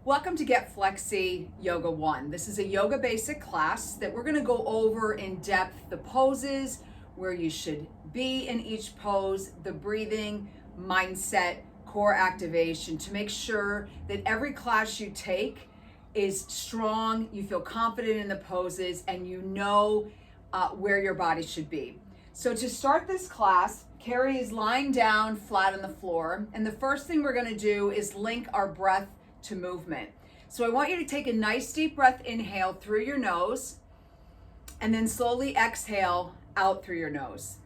Welcome to Get Flexy Yoga 1. This is a yoga basic class that we're going to go over in depth the poses, where you should be in each pose, the breathing, mindset, core activation to make sure that every class you take is strong, you feel confident in the poses, and you know where your body should be. So to start this class, Carrie is lying down flat on the floor, and the first thing we're going to do is link our breath to movement. So I want you to take a nice deep breath, inhale through your nose, and then slowly exhale out through your nose.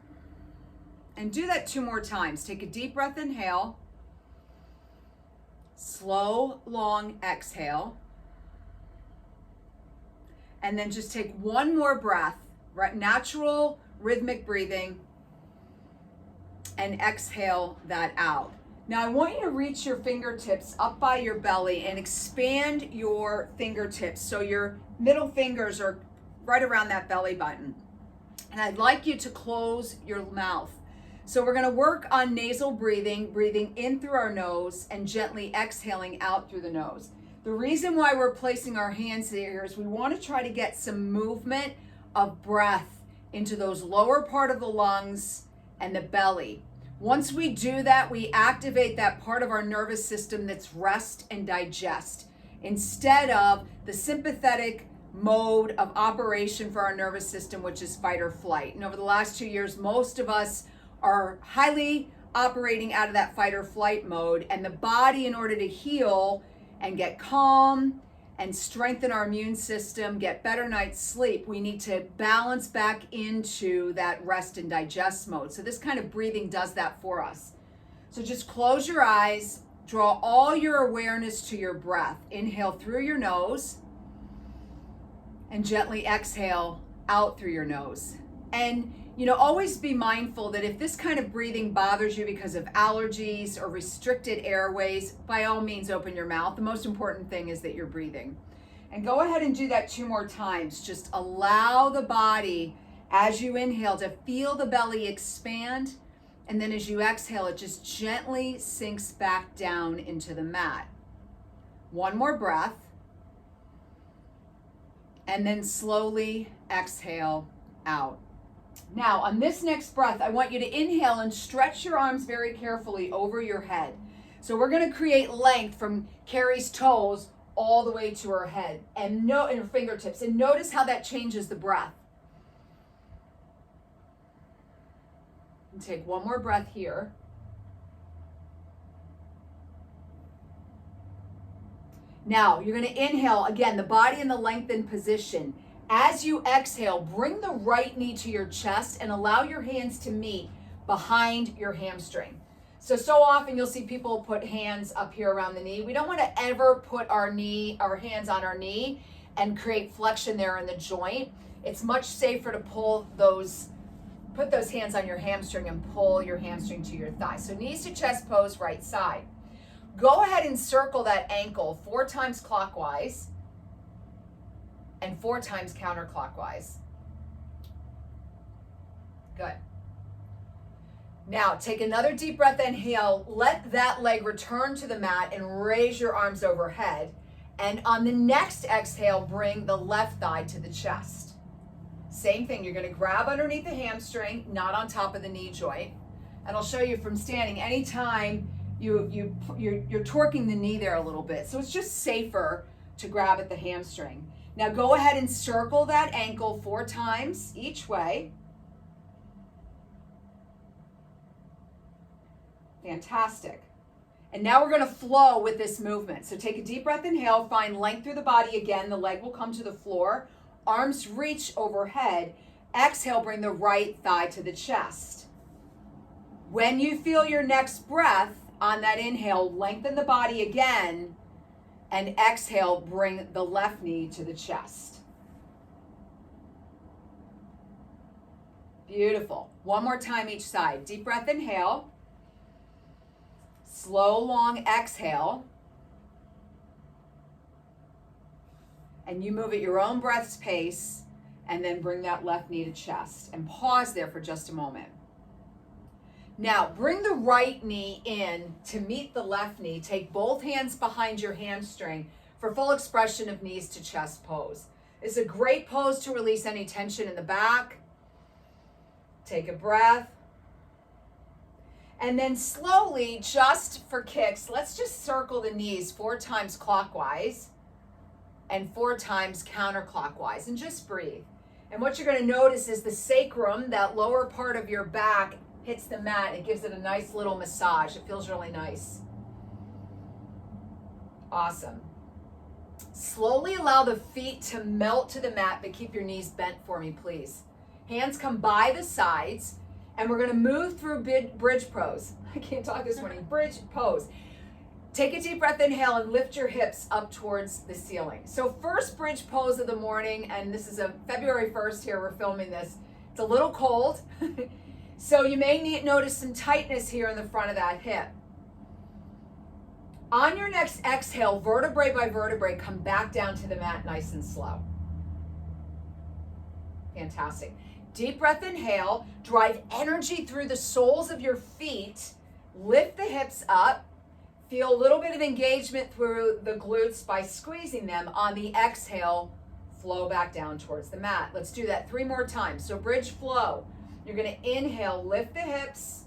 And do that 2 more times. Take a deep breath, inhale, slow, long exhale, and then just take 1 more breath, right? Natural rhythmic breathing, and exhale that out. Now I want you to reach your fingertips up by your belly and expand your fingertips so your middle fingers are right around that belly button. And I'd like you to close your mouth. So we're going to work on nasal breathing, breathing in through our nose and gently exhaling out through the nose. The reason why we're placing our hands here is we want to try to get some movement of breath into those lower part of the lungs and the belly. Once we do that, we activate that part of our nervous system that's rest and digest, instead of the sympathetic mode of operation for our nervous system, which is fight or flight. And over the last 2 years, most of us are highly operating out of that fight or flight mode, and the body, in order to heal and get calm and strengthen our immune system, get better night's sleep, we need to balance back into that rest and digest mode. So this kind of breathing does that for us. So just close your eyes, draw all your awareness to your breath. Inhale through your nose and gently exhale out through your nose. And always be mindful that if this kind of breathing bothers you because of allergies or restricted airways, by all means open your mouth. The most important thing is that you're breathing. And go ahead and do that 2 more times. Just allow the body, as you inhale, to feel the belly expand. And then as you exhale, it just gently sinks back down into the mat. 1 more breath. And then slowly exhale out. Now, on this next breath, I want you to inhale and stretch your arms very carefully over your head. So we're going to create length from Carrie's toes all the way to her head and her fingertips. And notice how that changes the breath. And take 1 more breath here. Now, you're going to inhale, again, the body in the lengthened position. As you exhale, bring the right knee to your chest and allow your hands to meet behind your hamstring. So often you'll see people put hands up here around the knee. We don't want to ever put our hands on our knee and create flexion there in the joint. It's much safer to put those hands on your hamstring and pull your hamstring to your thigh. So knees to chest pose, right side. Go ahead and circle that ankle 4 times clockwise and 4 times counterclockwise. Good. Now take another deep breath, inhale, let that leg return to the mat and raise your arms overhead. And on the next exhale, bring the left thigh to the chest. Same thing, you're gonna grab underneath the hamstring, not on top of the knee joint. And I'll show you from standing, anytime you're torquing the knee there a little bit. So it's just safer to grab at the hamstring. Now go ahead and circle that ankle 4 times each way. Fantastic. And now we're going to flow with this movement. So take a deep breath, inhale, find length through the body again. The leg will come to the floor. Arms reach overhead. Exhale, bring the right thigh to the chest. When you feel your next breath on that inhale, lengthen the body again. And exhale, bring the left knee to the chest. Beautiful. 1 more time each side. Deep breath, inhale. Slow, long exhale. And you move at your own breath's pace, and then bring that left knee to chest. And pause there for just a moment. Now, bring the right knee in to meet the left knee. Take both hands behind your hamstring for full expression of knees to chest pose. It's a great pose to release any tension in the back. Take a breath. And then slowly, just for kicks, let's just circle the knees 4 times clockwise and 4 times counterclockwise, and just breathe. And what you're going to notice is the sacrum, that lower part of your back, hits the mat. It gives it a nice little massage. It feels really nice. Awesome. Slowly allow the feet to melt to the mat, but keep your knees bent for me, please. Hands come by the sides, and we're going to move through bridge pose. I can't talk this morning. Bridge pose. Take a deep breath, inhale, and lift your hips up towards the ceiling. So first bridge pose of the morning, and this is a February 1st here, we're filming this. It's a little cold, so you may notice some tightness here in the front of that hip. On your next exhale, vertebrae by vertebrae, come back down to the mat nice and slow. Fantastic. Deep breath, inhale, drive energy through the soles of your feet, lift the hips up, feel a little bit of engagement through the glutes by squeezing them. On the exhale, flow back down towards the mat. Let's do that 3 more times. So bridge flow. You're going to inhale, lift the hips.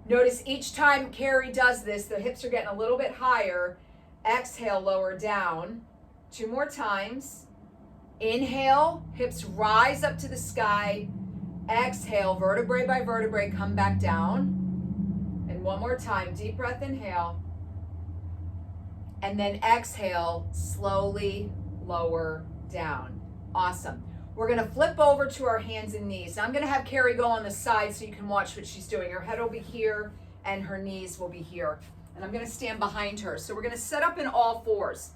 Notice each time Carrie does this, the hips are getting a little bit higher. Exhale, lower down. 2 more times. Inhale, hips rise up to the sky. Exhale, vertebrae by vertebrae, come back down. And 1 more time, deep breath, inhale. And then exhale, slowly lower down. Awesome. We're going to flip over to our hands and knees. Now I'm going to have Carrie go on the side so you can watch what she's doing. Her head will be here and her knees will be here. And I'm going to stand behind her. So we're going to set up in all fours.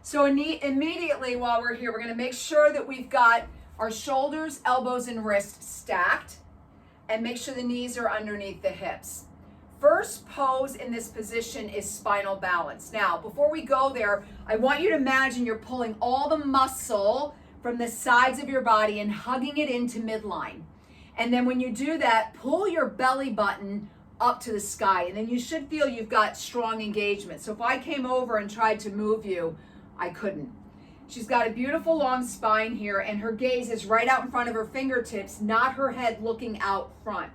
So immediately while we're here, we're going to make sure that we've got our shoulders, elbows, and wrists stacked, and make sure the knees are underneath the hips. First pose in this position is spinal balance. Now, before we go there, I want you to imagine you're pulling all the muscle from the sides of your body and hugging it into midline. And then when you do that, pull your belly button up to the sky, and then you should feel you've got strong engagement. So if I came over and tried to move you, I couldn't. She's got a beautiful long spine here, and her gaze is right out in front of her fingertips, not her head looking out front.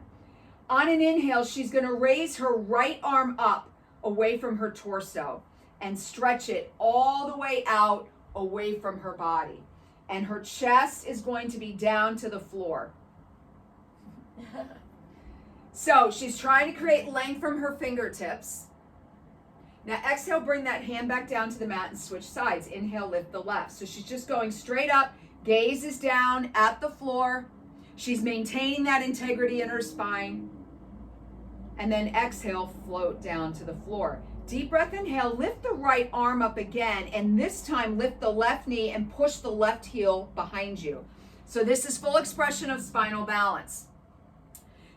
On an inhale, she's going to raise her right arm up away from her torso and stretch it all the way out away from her body. And her chest is going to be down to the floor. So she's trying to create length from her fingertips. Now exhale, bring that hand back down to the mat and switch sides. Inhale, lift the left. So she's just going straight up, gaze is down at the floor. She's maintaining that integrity in her spine. And then exhale, float down to the floor. Deep breath, inhale, lift the right arm up again, and this time lift the left knee and push the left heel behind you. So this is full expression of spinal balance.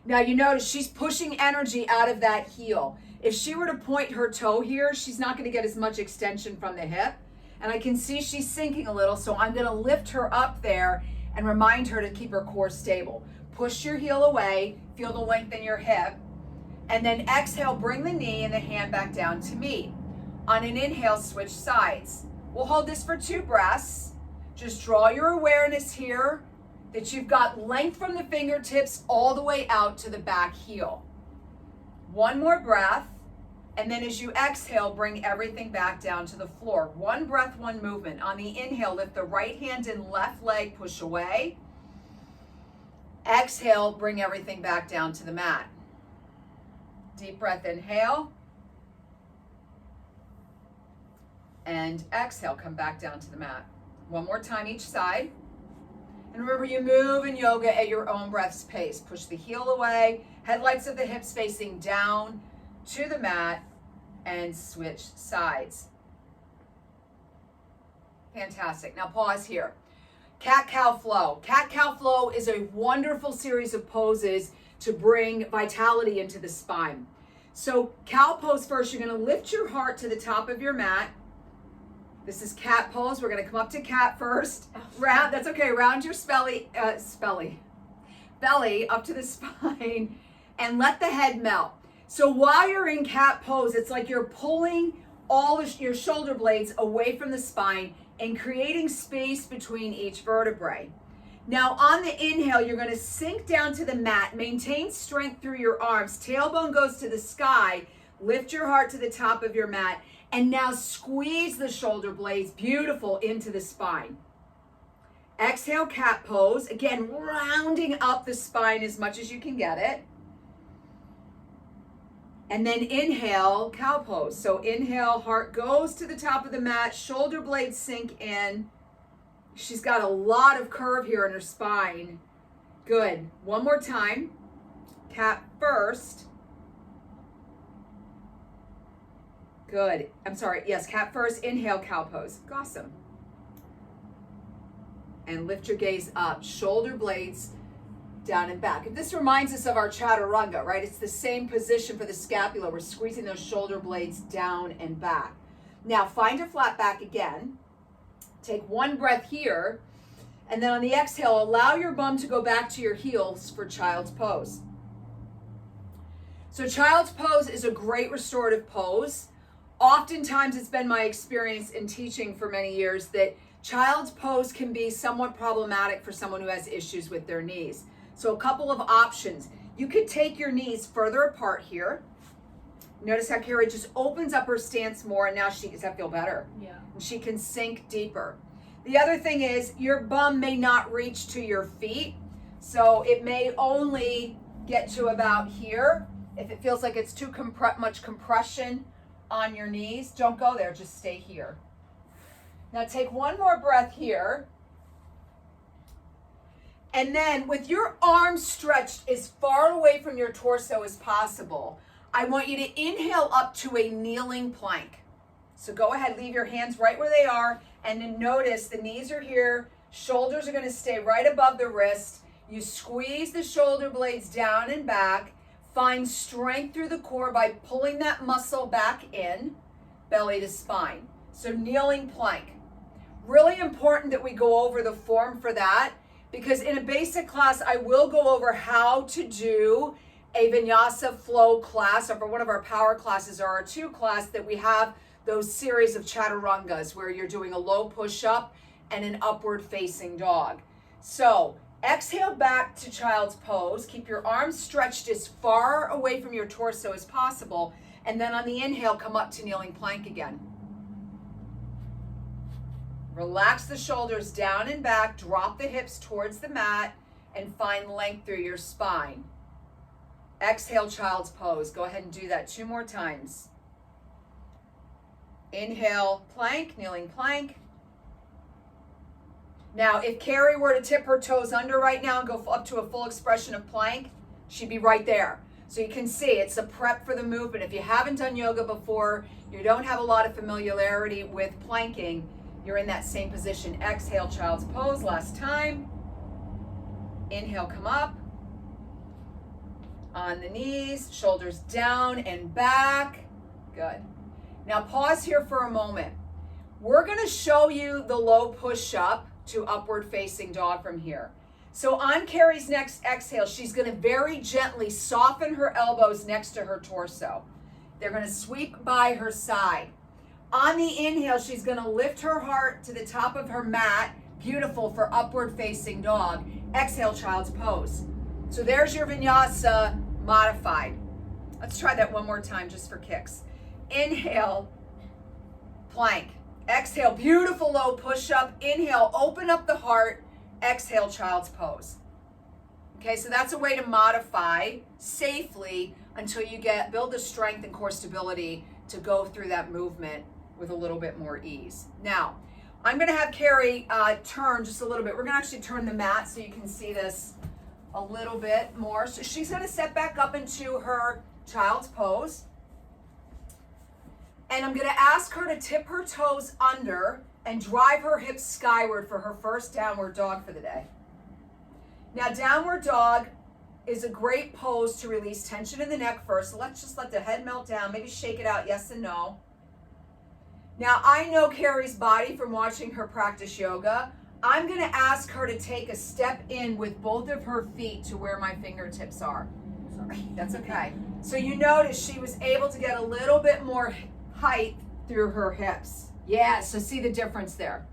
Now you notice she's pushing energy out of that heel. If she were to point her toe here, she's not going to get as much extension from the hip. And I can see she's sinking a little, so I'm going to lift her up there and remind her to keep her core stable. Push your heel away, feel the length in your hip. And then exhale, bring the knee and the hand back down to meet. On an inhale, switch sides. We'll hold this for 2 breaths. Just draw your awareness here that you've got length from the fingertips all the way out to the back heel. 1 more breath. And then as you exhale, bring everything back down to the floor. 1 breath, 1 movement. On the inhale, lift the right hand and left leg, push away. Exhale, bring everything back down to the mat. Deep breath, inhale. And exhale, come back down to the mat. 1 more time each side. And remember, you move in yoga at your own breath's pace. Push the heel away, headlights of the hips facing down to the mat, and switch sides. Fantastic. Now pause here. Cat-cow flow. Cat-cow flow is a wonderful series of poses to bring vitality into the spine. So cow pose first, you're going to lift your heart to the top of your mat. This is cat pose. We're going to come up to cat first. Round, that's okay. Round your belly up to the spine and let the head melt. So while you're in cat pose, it's like you're pulling your shoulder blades away from the spine and creating space between each vertebrae. Now on the inhale, you're going to sink down to the mat, maintain strength through your arms, tailbone goes to the sky, lift your heart to the top of your mat, and now squeeze the shoulder blades, beautiful, into the spine. Exhale, cat pose, again, rounding up the spine as much as you can get it. And then inhale, cow pose. So inhale, heart goes to the top of the mat, shoulder blades sink in. She's got a lot of curve here in her spine. Good. One more time. Cat first. Good. I'm sorry. Yes, cat first. Inhale, cow pose. Awesome. And lift your gaze up. Shoulder blades down and back. And this reminds us of our chaturanga, right? It's the same position for the scapula. We're squeezing those shoulder blades down and back. Now find your flat back again. Take one breath here. And then on the exhale, allow your bum to go back to your heels for child's pose. So child's pose is a great restorative pose. Oftentimes it's been my experience in teaching for many years that child's pose can be somewhat problematic for someone who has issues with their knees. So a couple of options. You could take your knees further apart here. Notice how Carrie just opens up her stance more, and now does that feel better? Yeah. And she can sink deeper. The other thing is your bum may not reach to your feet, so it may only get to about here. If it feels like it's too much compression on your knees, don't go there, just stay here. Now take one more breath here. And then with your arms stretched as far away from your torso as possible, I want you to inhale up to a kneeling plank. So go ahead, leave your hands right where they are, and then notice the knees are here, shoulders are going to stay right above the wrist. You squeeze the shoulder blades down and back. Find strength through the core by pulling that muscle back in, belly to spine. So kneeling plank. Really important that we go over the form for that, because in a basic class, I will go over how to do a vinyasa flow class, or for one of our power classes or our 2 class that we have those series of chaturangas where you're doing a low push-up and an upward facing dog. So exhale back to child's pose. Keep your arms stretched as far away from your torso as possible. And then on the inhale, come up to kneeling plank again. Relax the shoulders down and back, drop the hips towards the mat, and find length through your spine. Exhale, child's pose. Go ahead and do that 2 more times. Inhale, plank, kneeling plank. Now, if Carrie were to tip her toes under right now and go up to a full expression of plank, she'd be right there. So you can see it's a prep for the movement. If you haven't done yoga before, you don't have a lot of familiarity with planking, you're in that same position. Exhale, child's pose, last time. Inhale, come up. On the knees, shoulders down and back. Good. Now pause here for a moment. We're gonna show you the low push-up to upward facing dog from here. So on Carrie's next exhale, she's gonna very gently soften her elbows next to her torso. They're gonna sweep by her side. On the inhale, she's gonna lift her heart to the top of her mat. Beautiful for upward facing dog. Exhale, child's pose. So there's your vinyasa modified. Let's try that one more time just for kicks. Inhale, plank. Exhale, beautiful low push-up. Inhale, open up the heart. Exhale, child's pose. Okay, so that's a way to modify safely until you build the strength and core stability to go through that movement with a little bit more ease. Now, I'm gonna have Carrie turn just a little bit. We're gonna actually turn the mat so you can see this a little bit more. So she's gonna step back up into her child's pose. And I'm gonna ask her to tip her toes under and drive her hips skyward for her first downward dog for the day. Now, downward dog is a great pose to release tension in the neck first. So let's just let the head melt down, maybe shake it out, yes and no. Now, I know Carrie's body from watching her practice yoga. I'm gonna ask her to take a step in with both of her feet to where my fingertips are. Sorry, that's okay. So you notice she was able to get a little bit more height through her hips. Yeah, so see the difference there.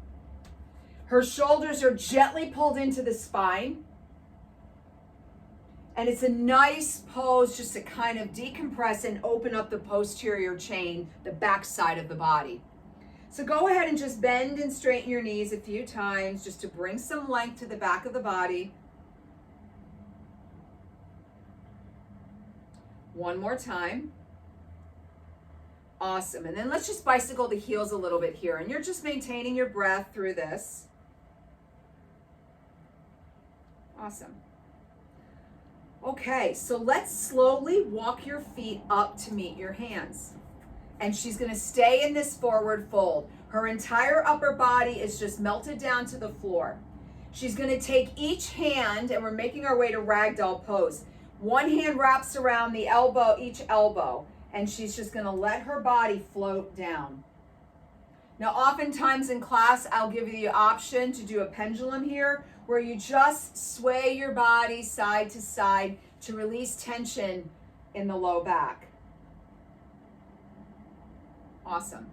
Her shoulders are gently pulled into the spine. And it's a nice pose just to kind of decompress and open up the posterior chain, the back side of the body. So go ahead and just bend and straighten your knees a few times just to bring some length to the back of the body. One more time. Awesome. And then let's just bicycle the heels a little bit here. And you're just maintaining your breath through this. Awesome. Okay, so let's slowly walk your feet up to meet your hands. And she's going to stay in this forward fold. Her entire upper body is just melted down to the floor. She's going to take each hand, and we're making our way to ragdoll pose. One hand wraps around the elbow, each elbow, and she's just going to let her body float down. Now, oftentimes in class, I'll give you the option to do a pendulum here, where you just sway your body side to side to release tension in the low back. Awesome.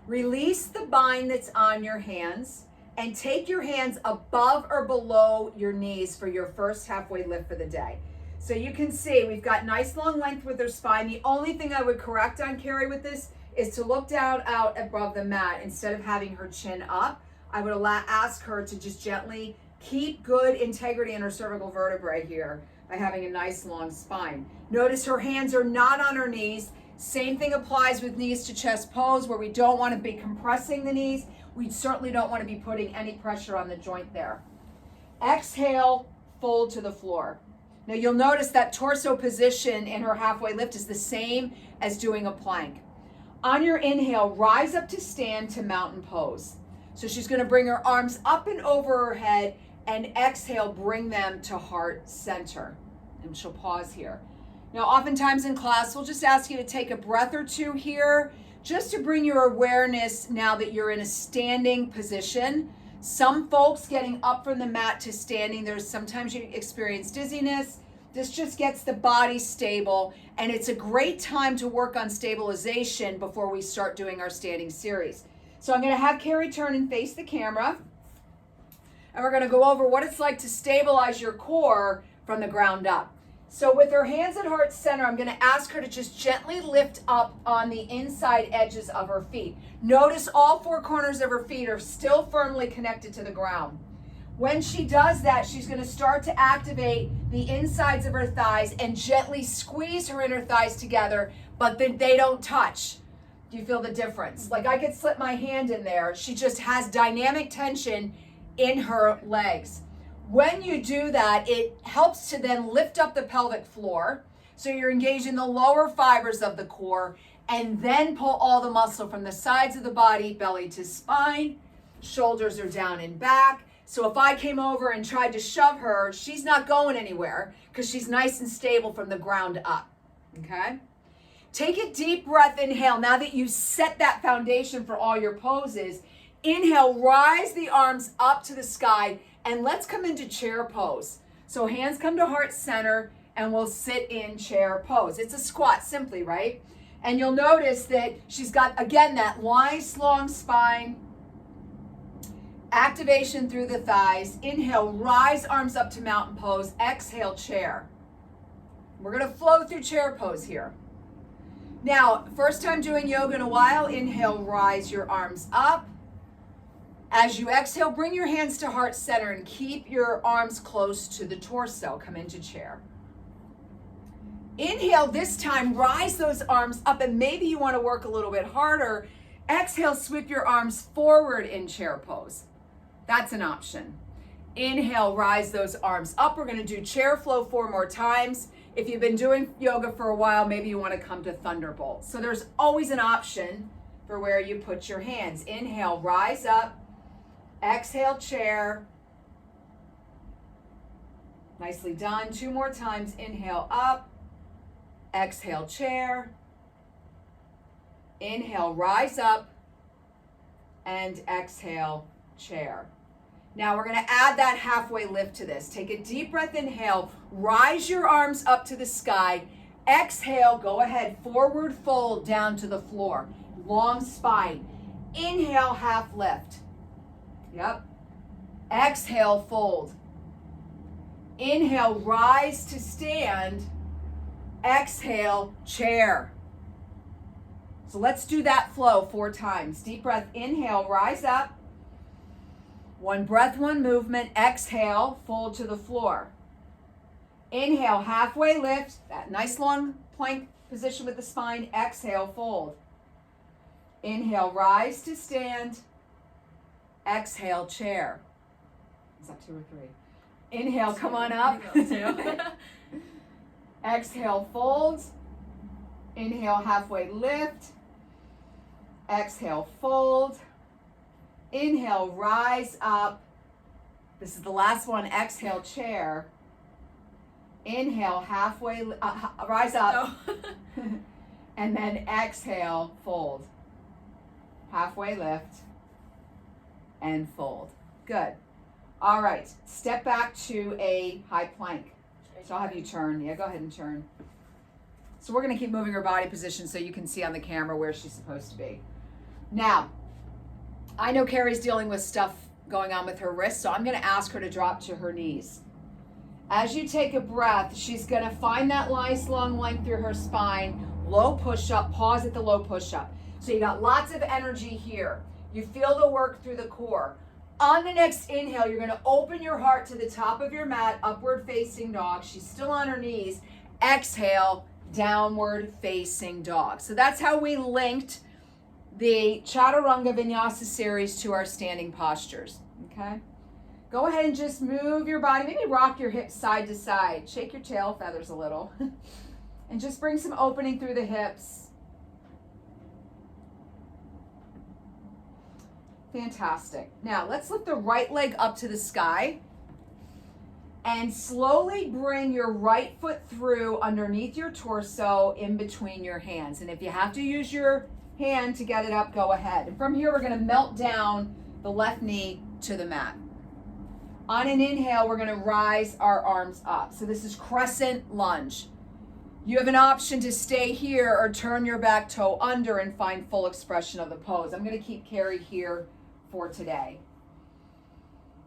Release the bind that's on your hands and take your hands above or below your knees for your first halfway lift for the day. So you can see we've got nice long length with her spine. The only thing I would correct on Carrie with this is to look down out above the mat instead of having her chin up. I would ask her to just gently keep good integrity in her cervical vertebrae here by having a nice long spine. Notice her hands are not on her knees. Same thing applies with knees to chest pose, where we don't want to be compressing the knees. We certainly don't want to be putting any pressure on the joint there. Exhale, fold to the floor. Now you'll notice that torso position in her halfway lift is the same as doing a plank. On your inhale, rise up to stand to mountain pose. So she's going to bring her arms up and over her head, and exhale, bring them to heart center. And she'll pause here. Now, oftentimes in class, we'll just ask you to take a breath or two here, just to bring your awareness now that you're in a standing position. Some folks getting up from the mat to standing, sometimes you experience dizziness. This just gets the body stable, and it's a great time to work on stabilization before we start doing our standing series. So I'm going to have Carrie turn and face the camera, and we're going to go over what it's like to stabilize your core from the ground up. So with her hands at heart center, I'm going to ask her to just gently lift up on the inside edges of her feet. Notice all four corners of her feet are still firmly connected to the ground. When she does that, she's going to start to activate the insides of her thighs and gently squeeze her inner thighs together, but then they don't touch. Do you feel the difference? Like I could slip my hand in there. She just has dynamic tension in her legs. When you do that, it helps to then lift up the pelvic floor. So you're engaging the lower fibers of the core, and then pull all the muscle from the sides of the body, belly to spine. Shoulders are down and back. So if I came over and tried to shove her, she's not going anywhere because she's nice and stable from the ground up. Okay? Take a deep breath, inhale. Now that you've set that foundation for all your poses, inhale, rise the arms up to the sky, and let's come into chair pose. So hands come to heart center, and we'll sit in chair pose. It's a squat simply, right? And you'll notice that she's got, again, that nice long spine, activation through the thighs. Inhale, rise arms up to mountain pose. Exhale, chair. We're going to flow through chair pose here. Now, first time doing yoga in a while, inhale, rise your arms up. As you exhale, bring your hands to heart center and keep your arms close to the torso. Come into chair. Inhale, this time, rise those arms up, and maybe you want to work a little bit harder. Exhale, sweep your arms forward in chair pose. That's an option. Inhale, rise those arms up. We're going to do chair flow 4 more times. If you've been doing yoga for a while, maybe you want to come to Thunderbolt. So there's always an option for where you put your hands. Inhale, rise up. Exhale, chair. Nicely done. 2 more times. Inhale, up. Exhale, chair. Inhale, rise up. And exhale, chair. Now we're going to add that halfway lift to this. Take a deep breath, inhale. Rise your arms up to the sky. Exhale, go ahead. Forward fold down to the floor. long spine. Inhale, half lift. Yep. Exhale, fold. Inhale, rise to stand. Exhale, chair. So let's do that flow 4 times. Deep breath, inhale, rise up. 1 breath, 1 movement. Exhale, fold to the floor. Inhale, halfway lift. That nice long plank position with the spine. Exhale, fold. Inhale, rise to stand. Exhale, chair. Is that 2 or 3? Inhale, come on up. Exhale, fold. Inhale, halfway lift. Exhale, fold. Inhale, rise up. This is the last one. Exhale, chair. Inhale, halfway, rise up. Oh. And then exhale, fold. Halfway lift and fold. Good. All right. Step back to a high plank. So I'll have you turn. Yeah, go ahead and turn. So we're going to keep moving her body position so you can see on the camera where she's supposed to be. Now, I know Carrie's dealing with stuff going on with her wrist, so I'm going to ask her to drop to her knees. As you take a breath, she's going to find that nice long length through her spine. Low push-up. Pause at the low push-up. So you got lots of energy here. You feel the work through the core. On the next inhale, you're going to open your heart to the top of your mat, upward facing dog. She's still on her knees. Exhale, downward facing dog. So that's how we linked the Chaturanga Vinyasa series to our standing postures. Okay? Go ahead and just move your body. Maybe rock your hips side to side. Shake your tail feathers a little. And just bring some opening through the hips. Fantastic. Now, let's lift the right leg up to the sky and slowly bring your right foot through underneath your torso in between your hands. And if you have to use your hand to get it up, go ahead. And from here, we're going to melt down the left knee to the mat. On an inhale, we're going to rise our arms up. So this is crescent lunge. You have an option to stay here or turn your back toe under and find full expression of the pose. I'm going to keep Carrie here for today.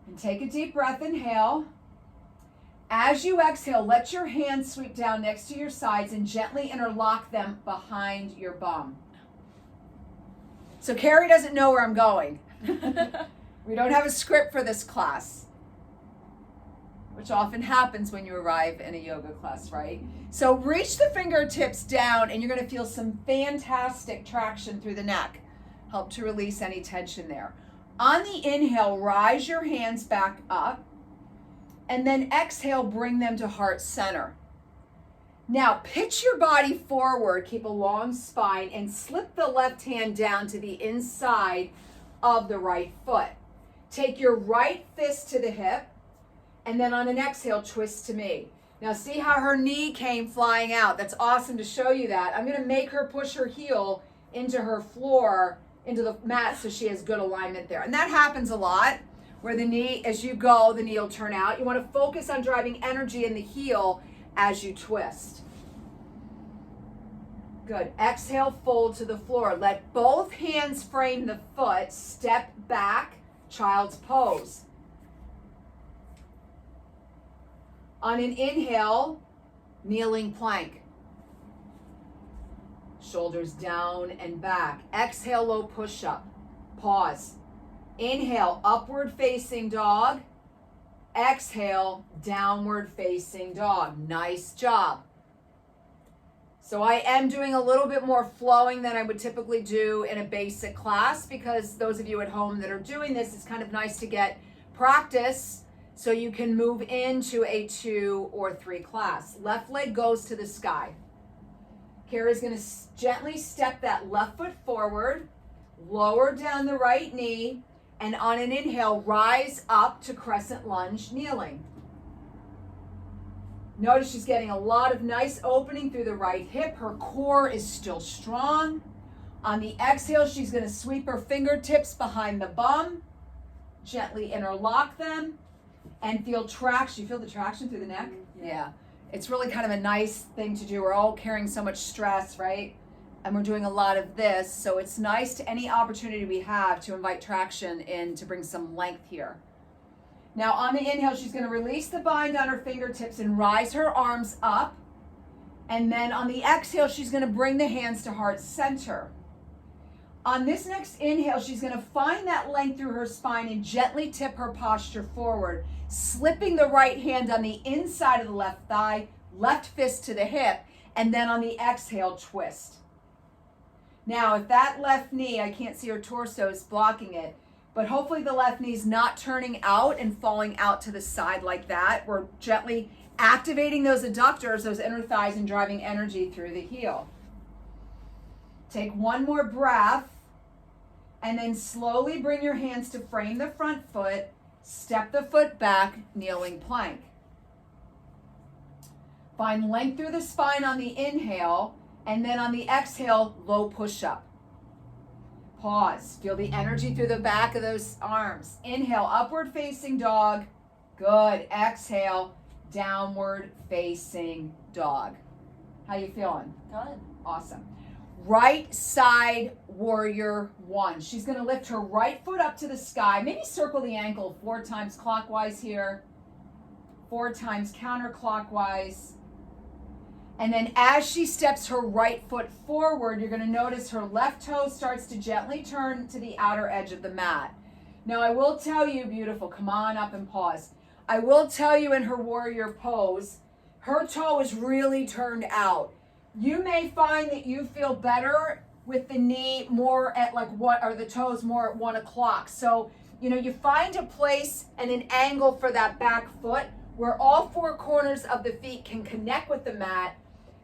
And take a deep breath, inhale. As you exhale, let your hands sweep down next to your sides and gently interlock them behind your bum. So Carrie doesn't know where I'm going. We don't have a script for this class, which often happens when you arrive in a yoga class, right? So reach the fingertips down and you're going to feel some fantastic traction through the neck. Help to release any tension there. On the inhale, rise your hands back up and then exhale, bring them to heart center. Now pitch your body forward, keep a long spine and slip the left hand down to the inside of the right foot. Take your right fist to the hip and then on an exhale, twist to me. Now see how her knee came flying out. That's awesome to show you that. I'm going to make her push her heel into her floor, into the mat so she has good alignment there. And that happens a lot where the knee, as you go, the knee will turn out. You want to focus on driving energy in the heel as you twist. Good. Exhale, fold to the floor. Let both hands frame the foot. Step back, child's pose. On an inhale, kneeling plank. Shoulders down and back. Exhale, low push-up. Pause. Inhale, upward facing dog. Exhale, downward facing dog. Nice job. So I am doing a little bit more flowing than I would typically do in a basic class because those of you at home that are doing this, it's kind of nice to get practice so you can move into a 2 or 3 class. Left leg goes to the sky. Carrie's going to gently step that left foot forward, lower down the right knee, and on an inhale, rise up to crescent lunge, kneeling. Notice she's getting a lot of nice opening through the right hip. Her core is still strong. On the exhale, she's going to sweep her fingertips behind the bum, gently interlock them, and feel traction. You feel the traction through the neck? Yeah. It's really kind of a nice thing to do. We're all carrying so much stress, right? And we're doing a lot of this, so it's nice to any opportunity we have to invite traction in to bring some length here. Now on the inhale, she's going to release the bind on her fingertips and rise her arms up. And then on the exhale, she's going to bring the hands to heart center. On this next inhale, she's going to find that length through her spine and gently tip her posture forward, slipping the right hand on the inside of the left thigh, left fist to the hip, and then on the exhale, twist. Now, if that left knee, I can't see her torso, is blocking it, but hopefully the left knee is not turning out and falling out to the side like that. We're gently activating those adductors, those inner thighs, and driving energy through the heel. Take one more breath, and then slowly bring your hands to frame the front foot, step the foot back, kneeling plank. Find length through the spine on the inhale, and then on the exhale, low push-up. Pause. Feel the energy through the back of those arms. Inhale, upward facing dog. Good. Exhale, downward facing dog. How you feeling? Good. Awesome. Right side warrior one. She's going to lift her right foot up to the sky. Maybe circle the ankle 4 times clockwise here. 4 times counterclockwise. And then as she steps her right foot forward, you're going to notice her left toe starts to gently turn to the outer edge of the mat. Now I will tell you, beautiful, come on up and pause. I will tell you in her warrior pose, her toe is really turned out. You may find that you feel better with the knee more at the toes more at 1 o'clock. So, you find a place and an angle for that back foot where all 4 corners of the feet can connect with the mat,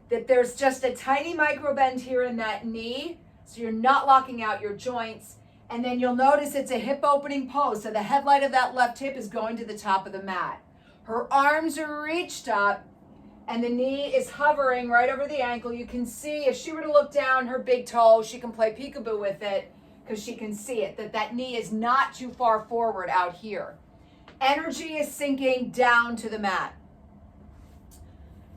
that there's just a tiny micro bend here in that knee, so you're not locking out your joints. And then you'll notice it's a hip opening pose, so the headlight of that left hip is going to the top of the mat. Her arms are reached up, and the knee is hovering right over the ankle. You can see, if she were to look down her big toe, she can play peekaboo with it, because she can see it, that knee is not too far forward out here. Energy is sinking down to the mat.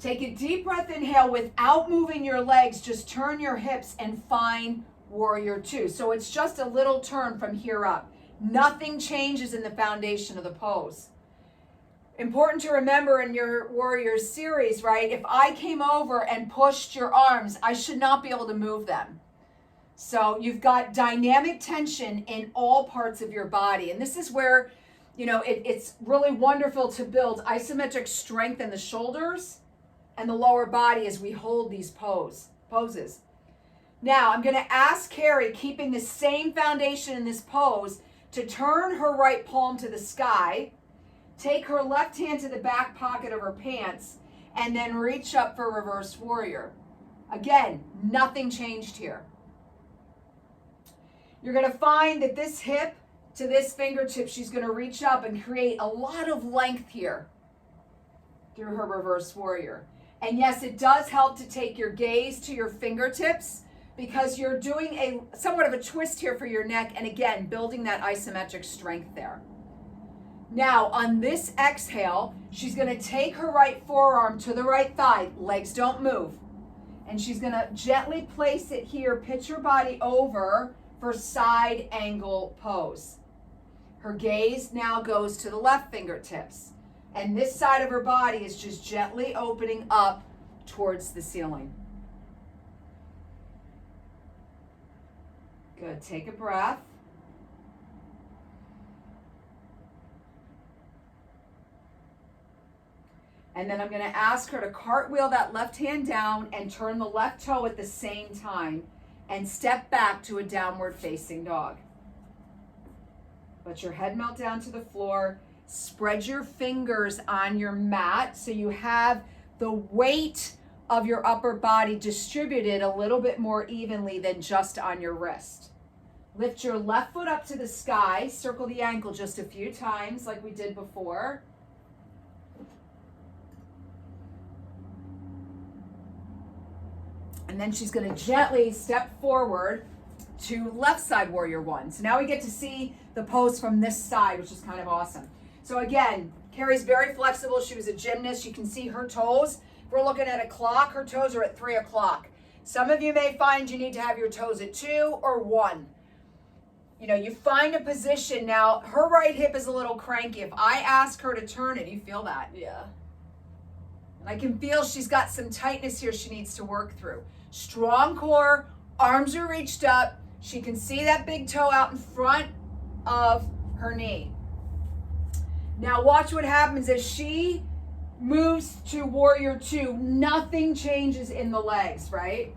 Take a deep breath, inhale without moving your legs. Just turn your hips and find warrior two. So it's just a little turn from here up. Nothing changes in the foundation of the pose. Important to remember in your warrior series, right? If I came over and pushed your arms, I should not be able to move them. So you've got dynamic tension in all parts of your body. And this is where, it's really wonderful to build isometric strength in the shoulders and the lower body as we hold these poses. Now, I'm going to ask Carrie, keeping the same foundation in this pose, to turn her right palm to the sky, take her left hand to the back pocket of her pants, and then reach up for reverse warrior. Again, nothing changed here. You're going to find that this hip to this fingertip, she's going to reach up and create a lot of length here through her reverse warrior. And yes, it does help to take your gaze to your fingertips, because you're doing a somewhat of a twist here for your neck, and again, building that isometric strength there. Now, on this exhale, she's going to take her right forearm to the right thigh. Legs don't move. And she's going to gently place it here, pitch her body over for side angle pose. Her gaze now goes to the left fingertips. And this side of her body is just gently opening up towards the ceiling. Good. Take a breath. And then I'm going to ask her to cartwheel that left hand down and turn the left toe at the same time and step back to a downward facing dog. Let your head melt down to the floor. Spread your fingers on your mat so you have the weight of your upper body distributed a little bit more evenly than just on your wrist. Lift your left foot up to the sky. Circle the ankle just a few times like we did before. And then she's going to gently step forward to left side warrior one. So now we get to see the pose from this side, which is kind of awesome. So again, Carrie's very flexible. She was a gymnast. You can see her toes. If we're looking at a clock, her toes are at 3 o'clock. Some of you may find you need to have your toes at 2 or 1. You know, you find a position. Now, her right hip is a little cranky. If I ask her to turn it, you feel that? Yeah. And I can feel she's got some tightness here she needs to work through. Strong core, arms are reached up. She can see that big toe out in front of her knee. Now watch what happens as she moves to warrior 2. Nothing changes in the legs, right?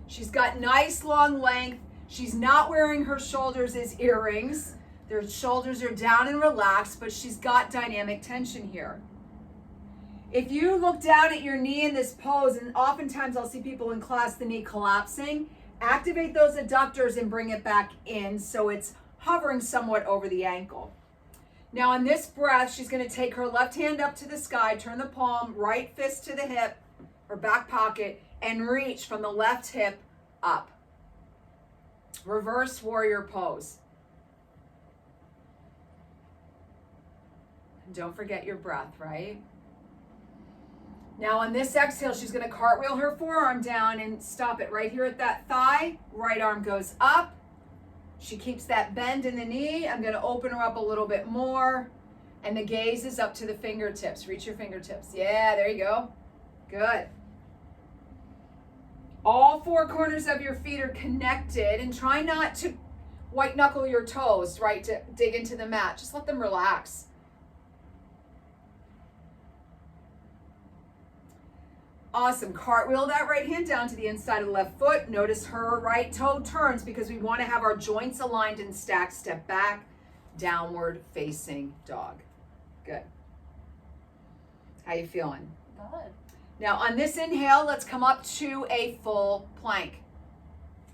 She's got nice long length. She's not wearing her shoulders as earrings. Their shoulders are down and relaxed, but she's got dynamic tension here. If you look down at your knee in this pose, and oftentimes I'll see people in class, the knee collapsing, activate those adductors and bring it back in so it's hovering somewhat over the ankle. Now on this breath, she's going to take her left hand up to the sky, turn the palm, right fist to the hip or back pocket, and reach from the left hip up. Reverse warrior pose. And don't forget your breath, right? Now on this exhale, she's going to cartwheel her forearm down and stop it right here at that thigh. Right arm goes up. She keeps that bend in the knee. I'm going to open her up a little bit more. And the gaze is up to the fingertips. Reach your fingertips. Yeah, there you go. Good. All 4 corners of your feet are connected, and try not to white knuckle your toes, right, to dig into the mat. Just let them relax. Awesome. Cartwheel that right hand down to the inside of the left foot. Notice her right toe turns because we want to have our joints aligned and stacked. Step back, downward facing dog. Good. How you feeling? Good. Now on this inhale, let's come up to a full plank.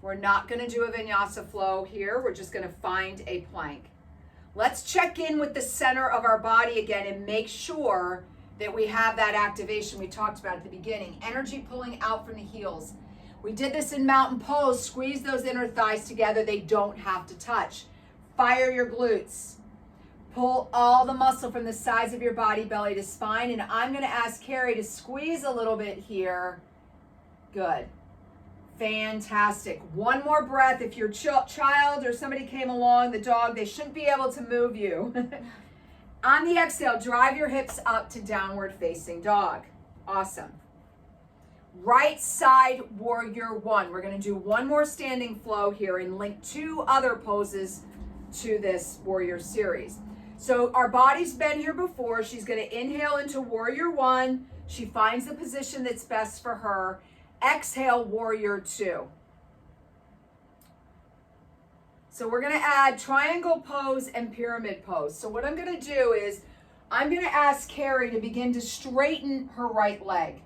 We're not going to do a vinyasa flow here. We're just going to find a plank. Let's check in with the center of our body again and make sure that we have that activation we talked about at the beginning. Energy pulling out from the heels. We did this in mountain pose. Squeeze those inner thighs together. They don't have to touch. Fire your glutes. Pull all the muscle from the sides of your body, belly to spine. And I'm going to ask Carrie to squeeze a little bit here. Good. Fantastic. One more breath. If your child or somebody came along, the dog, they shouldn't be able to move you. On the exhale, drive your hips up to downward facing dog. Awesome. Right side warrior 1. We're going to do one more standing flow here and link 2 other poses to this warrior series. So our body's been here before. She's going to inhale into warrior 1. She finds the position that's best for her. Exhale, warrior 2. So we're going to add triangle pose and pyramid pose. So what I'm going to do is I'm going to ask Carrie to begin to straighten her right leg.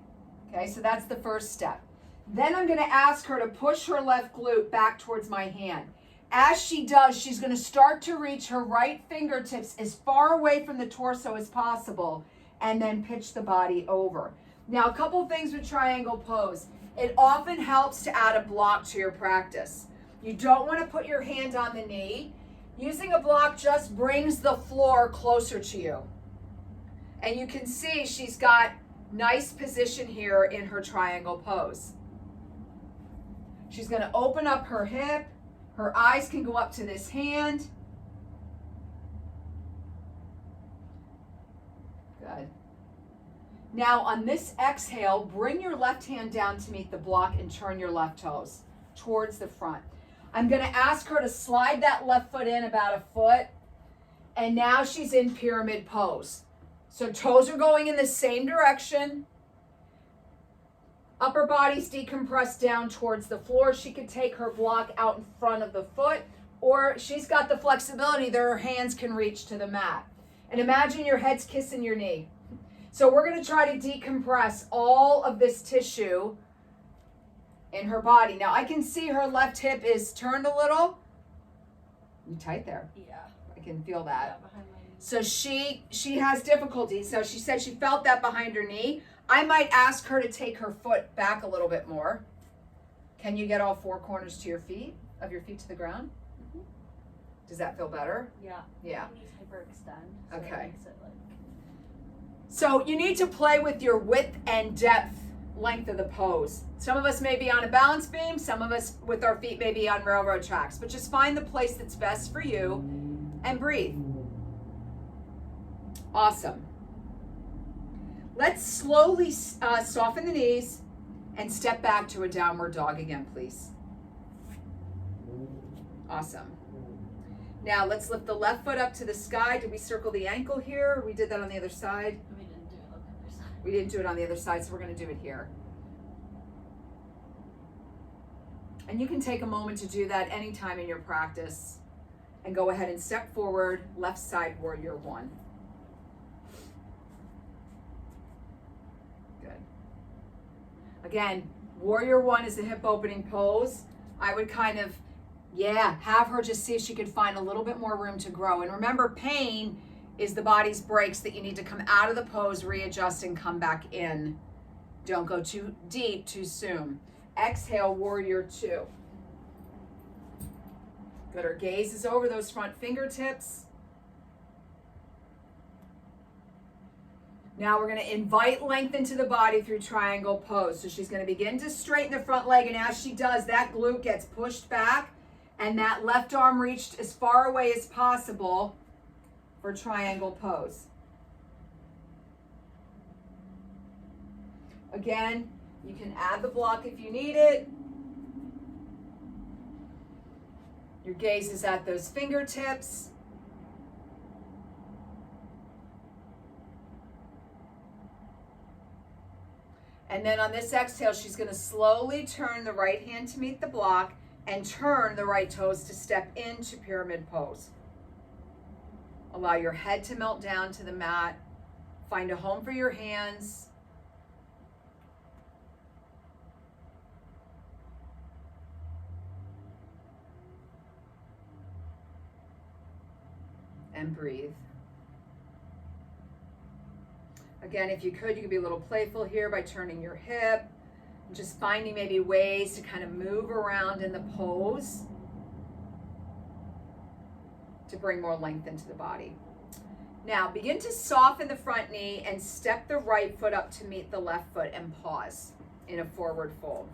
Okay, so that's the first step. Then I'm going to ask her to push her left glute back towards my hand. As she does, she's going to start to reach her right fingertips as far away from the torso as possible and then pitch the body over. Now, a couple things with triangle pose. It often helps to add a block to your practice. You don't want to put your hand on the knee. Using a block just brings the floor closer to you. And you can see she's got nice position here in her triangle pose. She's going to open up her hip. Her eyes can go up to this hand. Good. Now on this exhale, bring your left hand down to meet the block and turn your left toes towards the front. I'm going to ask her to slide that left foot in about a foot. And now she's in pyramid pose. So toes are going in the same direction. Upper body's decompressed down towards the floor. She could take her block out in front of the foot, or she's got the flexibility that her hands can reach to the mat. And imagine your head's kissing your knee. So we're going to try to decompress all of this tissue in her body. Now I can see her left hip is turned a little. You tight there. Yeah. I can feel that. Yeah, behind my knee. So she has difficulty. So she said she felt that behind her knee. I might ask her to take her foot back a little bit more. Can you get all 4 corners to your feet, of your feet to the ground? Mm-hmm. Does that feel better? Yeah. Yeah. Knees hyperextend. So Okay. It makes it like... So you need to play with your width and depth length of the pose. Some of us may be on a balance beam, some of us with our feet may be on railroad tracks, but just find the place that's best for you and breathe. Awesome. Let's slowly soften the knees and step back to a downward dog again, please. Awesome. Now let's lift the left foot up to the sky. Did we circle the ankle here? We did that on the other side. We didn't do it on the other side. We didn't do it on the other side, so we're going to do it here. And you can take a moment to do that anytime in your practice. And go ahead and step forward, left side warrior one. Good. Again, warrior one is the hip opening pose. I would kind of, have her just see if she could find a little bit more room to grow. And remember, pain is the body's brakes that you need to come out of the pose, readjust, and come back in. Don't go too deep too soon. Exhale, warrior two. Good, our gaze is over those front fingertips. Now we're going to invite length into the body through triangle pose. So she's going to begin to straighten the front leg, and as she does, that glute gets pushed back and that left arm reached as far away as possible for triangle pose. Again, you can add the block if you need it. Your gaze is at those fingertips. And then on this exhale, she's going to slowly turn the right hand to meet the block and turn the right toes to step into pyramid pose. Allow your head to melt down to the mat. Find a home for your hands. And breathe. Again, if you could be a little playful here by turning your hip, and just finding maybe ways to kind of move around in the pose to bring more length into the body. Now, begin to soften the front knee and step the right foot up to meet the left foot and pause in a forward fold.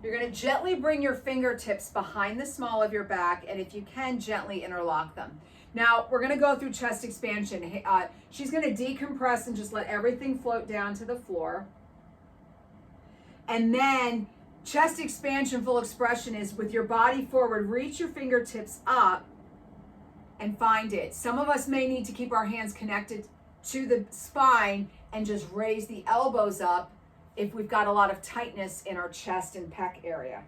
You're going to gently bring your fingertips behind the small of your back, and if you can, gently interlock them. Now, we're going to go through chest expansion. She's going to decompress and just let everything float down to the floor. And then chest expansion, full expression is with your body forward, reach your fingertips up and find it. Some of us may need to keep our hands connected to the spine and just raise the elbows up if we've got a lot of tightness in our chest and pec area.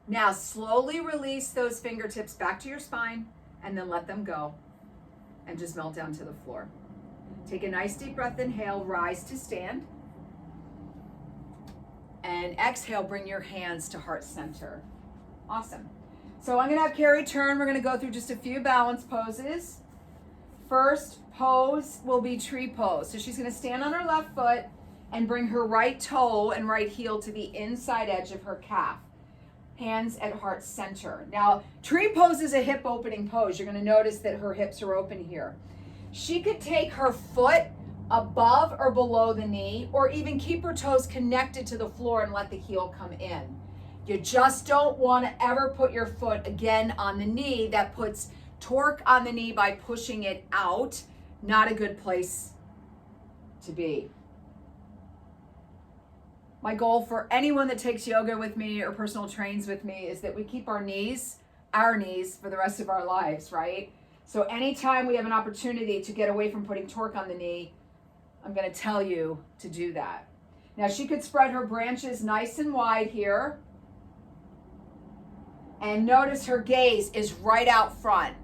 Now slowly release those fingertips back to your spine and then let them go and just melt down to the floor. Take a nice deep breath, inhale, rise to stand. And exhale, bring your hands to heart center. Awesome. So I'm gonna have Carrie turn. We're gonna go through just a few balance poses. First pose will be tree pose. So she's gonna stand on her left foot and bring her right toe and right heel to the inside edge of her calf. Hands at heart center. Now, tree pose is a hip opening pose. You're gonna notice that her hips are open here. She could take her foot above or below the knee, or even keep her toes connected to the floor and let the heel come in. You just don't want to ever put your foot again on the knee. That puts torque on the knee by pushing it out. Not a good place to be. My goal for anyone that takes yoga with me or personal trains with me is that we keep our knees for the rest of our lives, right? So anytime we have an opportunity to get away from putting torque on the knee, I'm going to tell you to do that. Now she could spread her branches nice and wide here. And notice her gaze is right out front.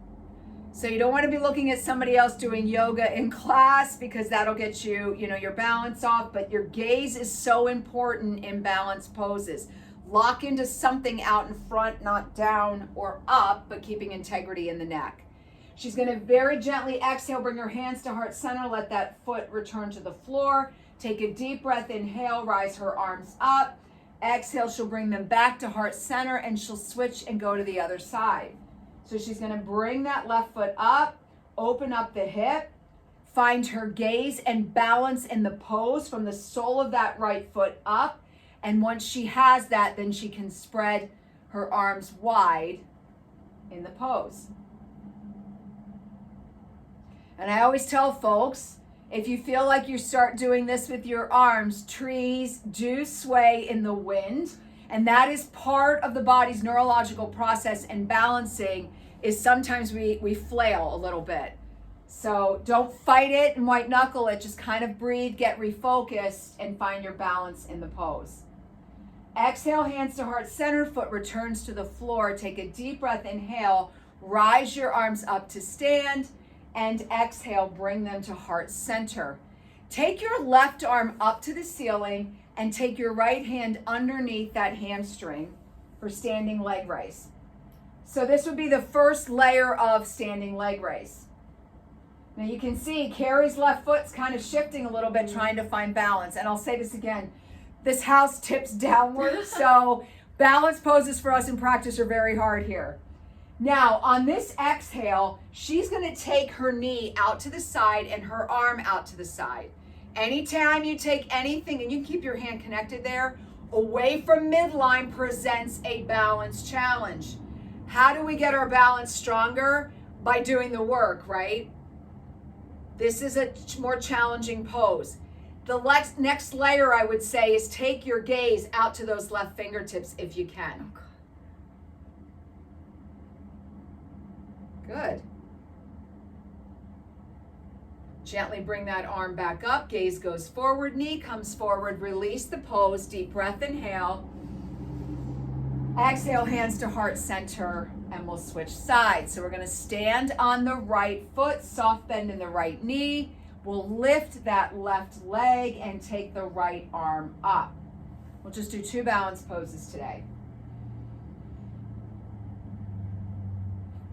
So you don't want to be looking at somebody else doing yoga in class because that'll get you, your balance off. But your gaze is so important in balance poses. Lock into something out in front, not down or up, but keeping integrity in the neck. She's going to very gently exhale, bring her hands to heart center, let that foot return to the floor. Take a deep breath, inhale, rise her arms up. Exhale, she'll bring them back to heart center and she'll switch and go to the other side. So she's going to bring that left foot up, open up the hip, find her gaze and balance in the pose from the sole of that right foot up. And once she has that, then she can spread her arms wide in the pose. And I always tell folks, if you feel like you start doing this with your arms, trees do sway in the wind. And that is part of the body's neurological process, and balancing is sometimes we flail a little bit. So don't fight it and white knuckle it. Just kind of breathe, get refocused, and find your balance in the pose. Exhale, hands to heart center, foot returns to the floor. Take a deep breath, inhale, rise your arms up to stand, and exhale, bring them to heart center. Take your left arm up to the ceiling and take your right hand underneath that hamstring for standing leg raise. So this would be the first layer of standing leg raise. Now you can see Carrie's left foot's kind of shifting a little bit, trying to find balance. And I'll say this again, this house tips downward, so balance poses for us in practice are very hard here. Now on this exhale, she's gonna take her knee out to the side and her arm out to the side. Anytime you take anything, and you can keep your hand connected there, away from midline presents a balance challenge. How do we get our balance stronger? By doing the work, right? This is a more challenging pose. The next layer, I would say, is take your gaze out to those left fingertips if you can. Good. Gently bring that arm back up, gaze goes forward, knee comes forward, release the pose, deep breath, inhale. Exhale, hands to heart center, and we'll switch sides. So we're gonna stand on the right foot, soft bend in the right knee. We'll lift that left leg and take the right arm up. We'll just do 2 balance poses today.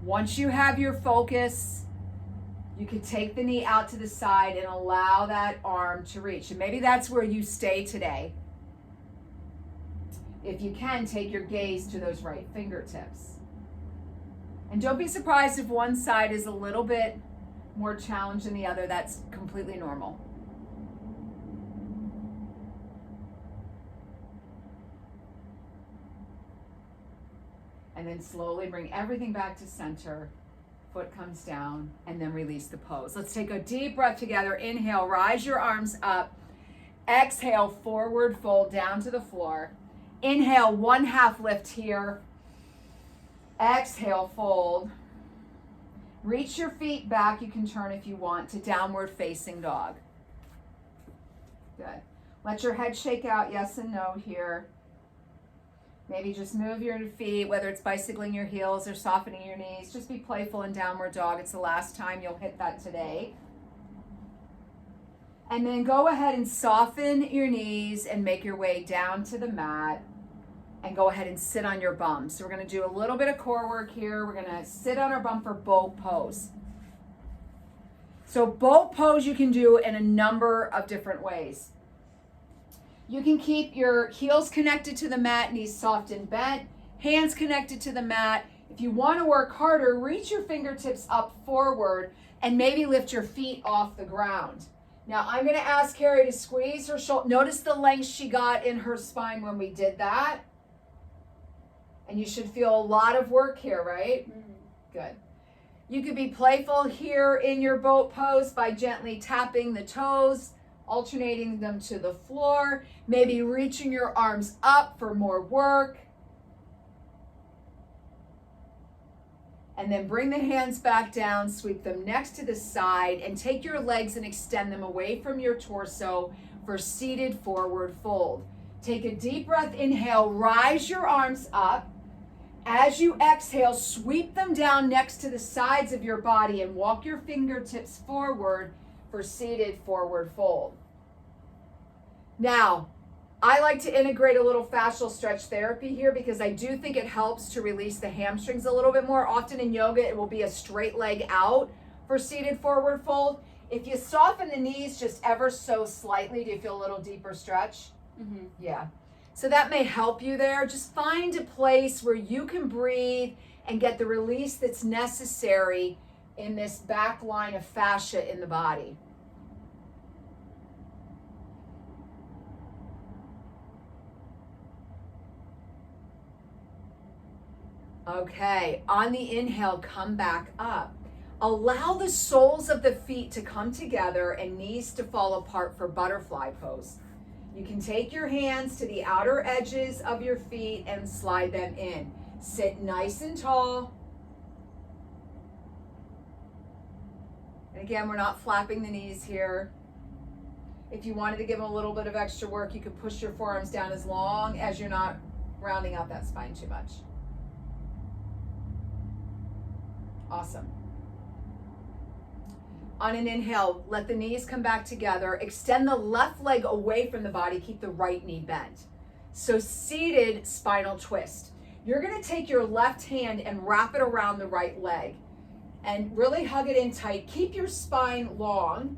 Once you have your focus, you can take the knee out to the side and allow that arm to reach. And maybe that's where you stay today. If you can, take your gaze to those right fingertips. And don't be surprised if one side is a little bit more challenged than the other. That's completely normal. And then slowly bring everything back to center. Foot comes down, and then release the pose. Let's take a deep breath together. Inhale, rise your arms up. Exhale, forward fold down to the floor. Inhale, 1/2 lift here. Exhale, fold. Reach your feet back. You can turn if you want to downward facing dog. Good. Let your head shake out, yes and no here. Maybe just move your feet, whether it's bicycling your heels or softening your knees. Just be playful in downward dog. It's the last time you'll hit that today. And then go ahead and soften your knees and make your way down to the mat. And go ahead and sit on your bum. So we're gonna do a little bit of core work here. We're gonna sit on our bum for boat pose. So boat pose you can do in a number of different ways. You can keep your heels connected to the mat, knees soft and bent, hands connected to the mat. If you want to work harder, reach your fingertips up forward and maybe lift your feet off the ground. Now I'm going to ask Carrie to squeeze her shoulder. Notice the length she got in her spine when we did that. And you should feel a lot of work here, right? Mm-hmm. Good. You could be playful here in your boat pose by gently tapping the toes, alternating them to the floor, maybe reaching your arms up for more work. And then bring the hands back down, sweep them next to the side, and take your legs and extend them away from your torso for seated forward fold. Take a deep breath, inhale, rise your arms up. As you exhale, sweep them down next to the sides of your body and walk your fingertips forward for seated forward fold. Now, I like to integrate a little fascial stretch therapy here because I do think it helps to release the hamstrings a little bit more. Often in yoga, it will be a straight leg out for seated forward fold. If you soften the knees just ever so slightly, do you feel a little deeper stretch? Mm-hmm. Yeah. So that may help you there. Just find a place where you can breathe and get the release that's necessary in this back line of fascia in the body. Okay, on the inhale, come back up. Allow the soles of the feet to come together and knees to fall apart for butterfly pose. You can take your hands to the outer edges of your feet and slide them in. Sit nice and tall. And again, we're not flapping the knees here. If you wanted to give them a little bit of extra work, you could push your forearms down as long as you're not rounding out that spine too much. Awesome. On an inhale, let the knees come back together. Extend the left leg away from the body. Keep the right knee bent. So seated spinal twist. You're going to take your left hand and wrap it around the right leg and really hug it in tight. Keep your spine long.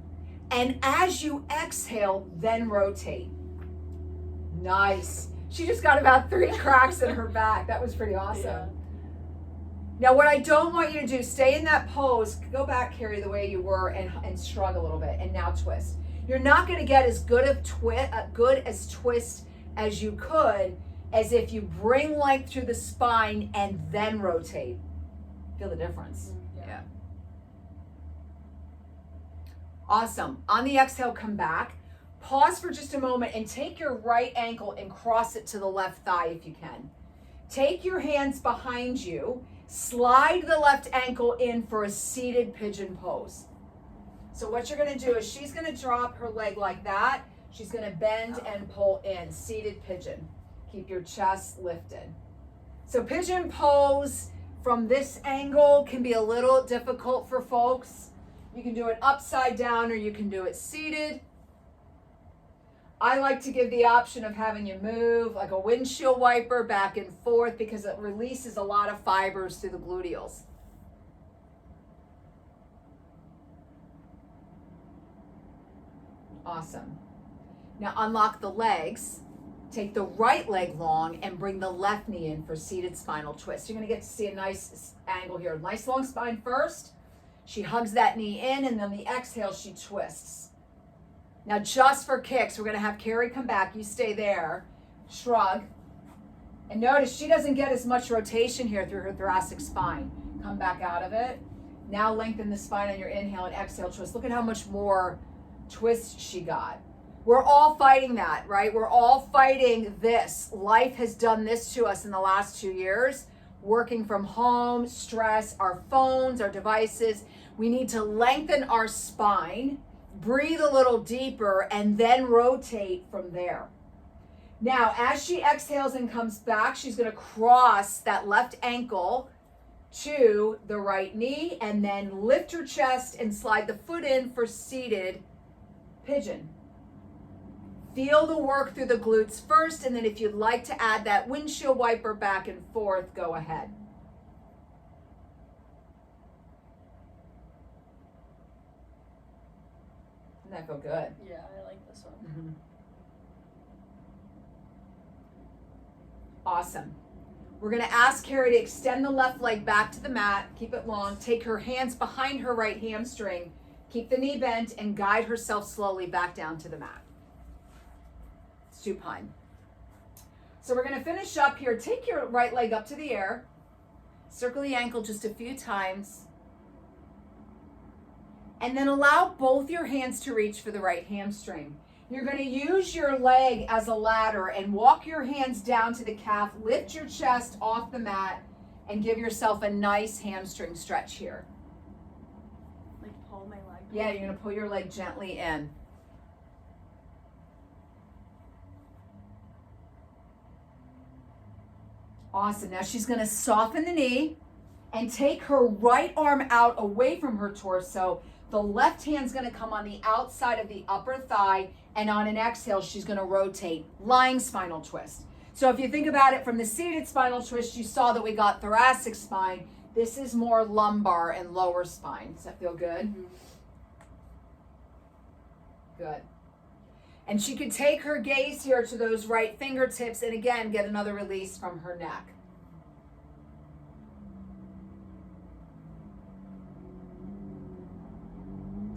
And as you exhale, then rotate. Nice. She just got about 3 cracks in her back. That was pretty awesome. Yeah. Now, what I don't want you to do, stay in that pose, go back, Carrie, the way you were, and shrug a little bit, and now twist. You're not going to get as good as twist as you could as if you bring length through the spine and then rotate. Feel the difference? Yeah. Awesome. On the exhale, come back. Pause for just a moment and take your right ankle and cross it to the left thigh if you can. Take your hands behind you. Slide the left ankle in for a seated pigeon pose. So what you're going to do is she's going to drop her leg like that. She's going to bend and pull in. Seated pigeon. Keep your chest lifted. So pigeon pose from this angle can be a little difficult for folks. You can do it upside down or you can do it seated. I like to give the option of having you move like a windshield wiper back and forth because it releases a lot of fibers through the gluteals. Awesome. Now unlock the legs. Take the right leg long and bring the left knee in for seated spinal twist. You're going to get to see a nice angle here. Nice long spine first. She hugs that knee in, and then the exhale, she twists. Now, just for kicks, we're going to have Carrie come back. You stay there. Shrug. And notice she doesn't get as much rotation here through her thoracic spine. Come back out of it. Now lengthen the spine on your inhale and exhale twist. Look at how much more twist she got. We're all fighting that, right? We're all fighting this. Life has done this to us in the last 2 years. Working from home, stress, our phones, our devices. We need to lengthen our spine. Breathe a little deeper and then rotate from there. Now, as she exhales and comes back, she's going to cross that left ankle to the right knee and then lift her chest and slide the foot in for seated pigeon. Feel the work through the glutes first, and then if you'd like to add that windshield wiper back and forth, go ahead. Doesn't that feel good? Yeah, I like this one. Mm-hmm. Awesome. We're going to ask Carrie to extend the left leg back to the mat. Keep it long. Take her hands behind her right hamstring. Keep the knee bent and guide herself slowly back down to the mat. Supine. So we're going to finish up here. Take your right leg up to the air. Circle the ankle just a few times. And then allow both your hands to reach for the right hamstring. You're going to use your leg as a ladder and walk your hands down to the calf. Lift your chest off the mat and give yourself a nice hamstring stretch here. Like pull my leg? Yeah, you're going to pull your leg gently in. Awesome. Now she's going to soften the knee and take her right arm out away from her torso. The left hand's going to come on the outside of the upper thigh, and on an exhale, she's going to rotate. Lying spinal twist. So if you think about it from the seated spinal twist, you saw that we got thoracic spine. This is more lumbar and lower spine. Does that feel good? Mm-hmm. Good. And she could take her gaze here to those right fingertips and again, get another release from her neck.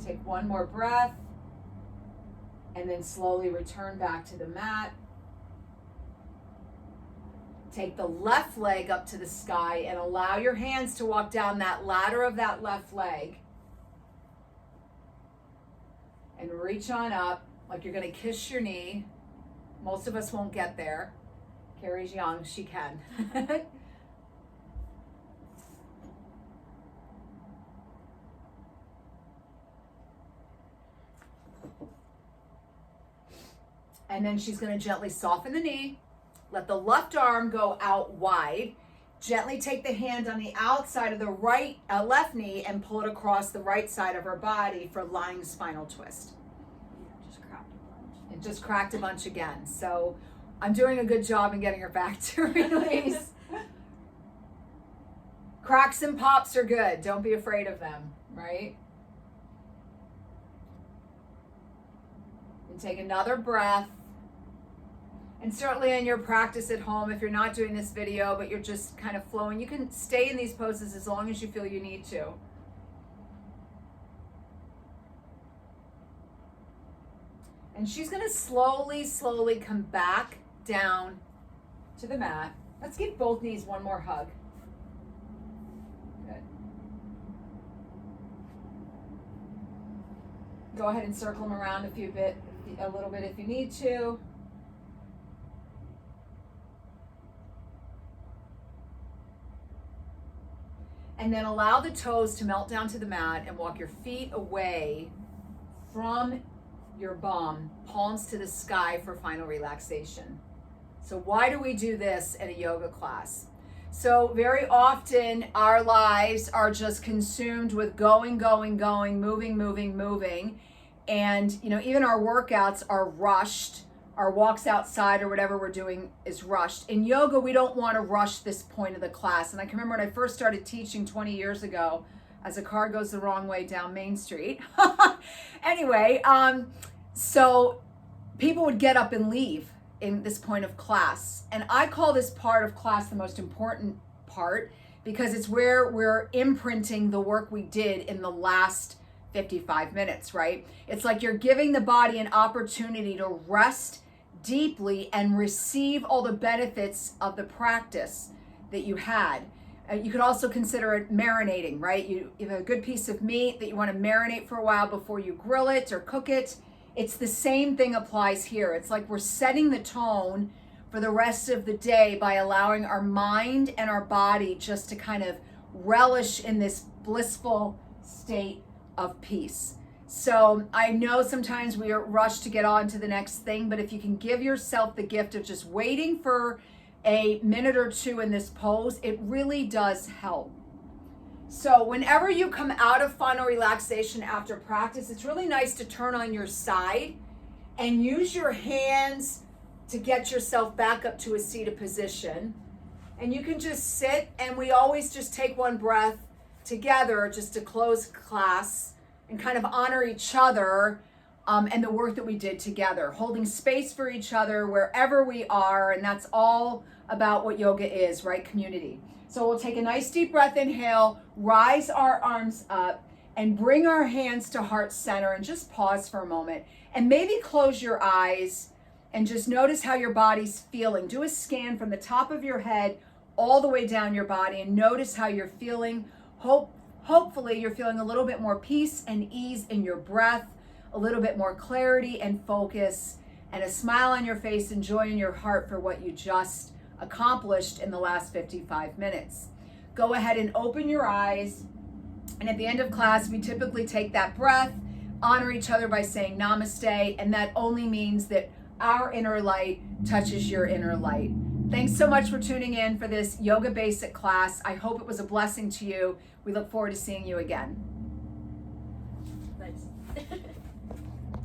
Take one more breath, and then slowly return back to the mat. Take the left leg up to the sky and allow your hands to walk down that ladder of that left leg. And reach on up like you're going to kiss your knee. Most of us won't get there. Carrie's young, she can. And then she's going to gently soften the knee. Let the left arm go out wide. Gently take the hand on the outside of the left knee and pull it across the right side of her body for lying spinal twist. Just cracked a bunch. It just cracked a bunch again. So I'm doing a good job in getting her back to release. Cracks and pops are good. Don't be afraid of them, right? And take another breath. And certainly in your practice at home, if you're not doing this video, but you're just kind of flowing, you can stay in these poses as long as you feel you need to. And she's going to slowly, slowly come back down to the mat. Let's give both knees one more hug. Good. Go ahead and circle them around a little bit if you need to. And then allow the toes to melt down to the mat and walk your feet away from your bum, palms to the sky for final relaxation. So why do we do this in a yoga class? So very often our lives are just consumed with going, moving. And even our workouts are rushed. Our walks outside or whatever we're doing is rushed. In yoga, we don't want to rush this point of the class. And I can remember when I first started teaching 20 years ago, as a car goes the wrong way down Main Street. Anyway, so people would get up and leave in this point of class. And I call this part of class the most important part because it's where we're imprinting the work we did in the last 55 minutes, right? It's like you're giving the body an opportunity to rest deeply and receive all the benefits of the practice that you had. You could also consider it marinating, right? You have a good piece of meat that you want to marinate for a while before you grill it or cook it. It's the same thing applies here. It's like we're setting the tone for the rest of the day by allowing our mind and our body just to kind of relish in this blissful state of peace. So I know sometimes we are rushed to get on to the next thing, but if you can give yourself the gift of just waiting for a minute or two in this pose, it really does help. So whenever you come out of final relaxation after practice, it's really nice to turn on your side and use your hands to get yourself back up to a seated position. And you can just sit, and we always just take one breath together just to close class and kind of honor each other and the work that we did together, holding space for each other wherever we are. And that's all about what yoga is, right? Community. So we'll take a nice deep breath, inhale, rise our arms up and bring our hands to heart center and just pause for a moment and maybe close your eyes and just notice how your body's feeling. Do a scan from the top of your head all the way down your body and notice how you're feeling. Hopefully you're feeling a little bit more peace and ease in your breath, a little bit more clarity and focus, and a smile on your face and joy in your heart for what you just accomplished in the last 55 minutes. Go ahead and open your eyes. And at the end of class, we typically take that breath, honor each other by saying namaste, and that only means that our inner light touches your inner light. Thanks so much for tuning in for this Yoga Basic class. I hope it was a blessing to you. We look forward to seeing you again. Nice.